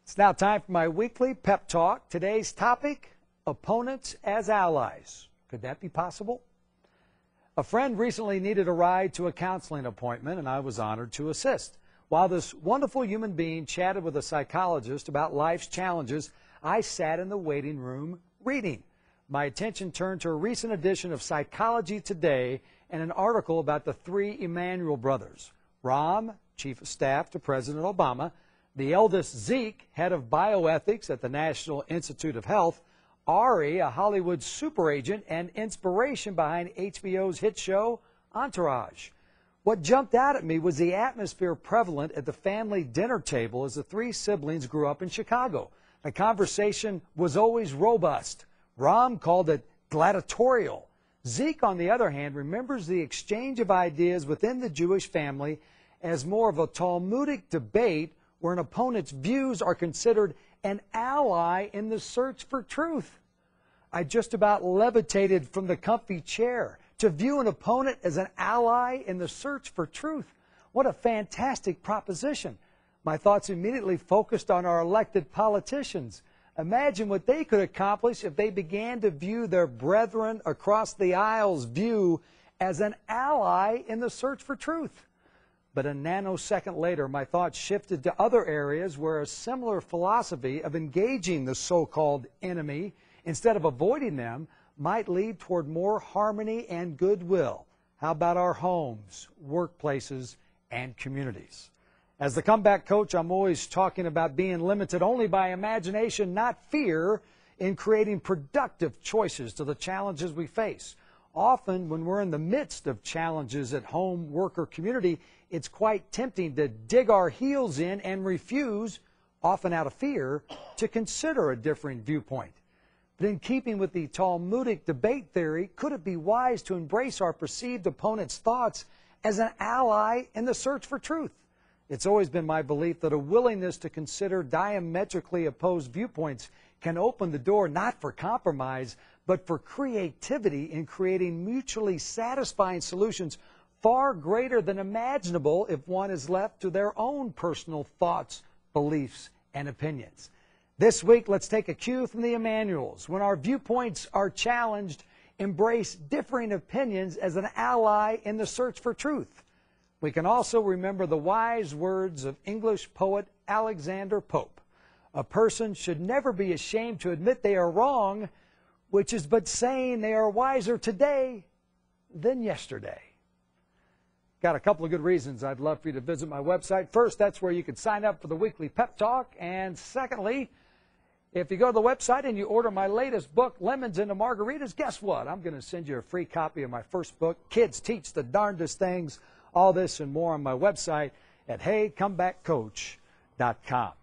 It's now time for my weekly Pep Talk. Today's topic, opponents as allies. Could that be possible? A friend recently needed a ride to a counseling appointment, and I was honored to assist. While this wonderful human being chatted with a psychologist about life's challenges, I sat in the waiting room reading. My attention turned to a recent edition of Psychology Today and an article about the three Emanuel brothers. Ram, Chief of Staff to President Obama, the eldest Zeke, head of bioethics at the National Institute of Health, Ari, a Hollywood super agent and inspiration behind HBO's hit show Entourage. What jumped out at me was the atmosphere prevalent at the family dinner table as the three siblings grew up in Chicago. The conversation was always robust. Ram called it gladiatorial. Zeke, on the other hand, remembers the exchange of ideas within the Jewish family as more of a Talmudic debate where an opponent's views are considered an ally in the search for truth. I just about levitated from the comfy chair. To view an opponent as an ally in the search for truth. What a fantastic proposition. My thoughts immediately focused on our elected politicians. Imagine what they could accomplish if they began to view their brethren across the aisle's view as an ally in the search for truth. But a nanosecond later, my thoughts shifted to other areas where a similar philosophy of engaging the so-called enemy instead of avoiding them might lead toward more harmony and goodwill. How about our homes, workplaces, and communities? As the comeback coach, I'm always talking about being limited only by imagination, not fear, in creating productive choices to the challenges we face. Often, when we're in the midst of challenges at home, work, or community, it's quite tempting to dig our heels in and refuse, often out of fear, to consider a differing viewpoint. But in keeping with the Talmudic debate theory, could it be wise to embrace our perceived opponent's thoughts as an ally in the search for truth? It's always been my belief that a willingness to consider diametrically opposed viewpoints can open the door not for compromise, but for creativity in creating mutually satisfying solutions far greater than imaginable if one is left to their own personal thoughts, beliefs, and opinions. This week, let's take a cue from the Emanuels. When our viewpoints are challenged, embrace differing opinions as an ally in the search for truth. We can also remember the wise words of English poet Alexander Pope. A person should never be ashamed to admit they are wrong, which is but saying they are wiser today than yesterday. Got a couple of good reasons I'd love for you to visit my website. First, that's where you can sign up for the weekly Pep Talk. And secondly, if you go to the website and you order my latest book, Lemons into Margaritas, guess what? I'm going to send you a free copy of my first book, Kids Teach the Darndest Things. All this and more on my website at HeyComebackCoach.com.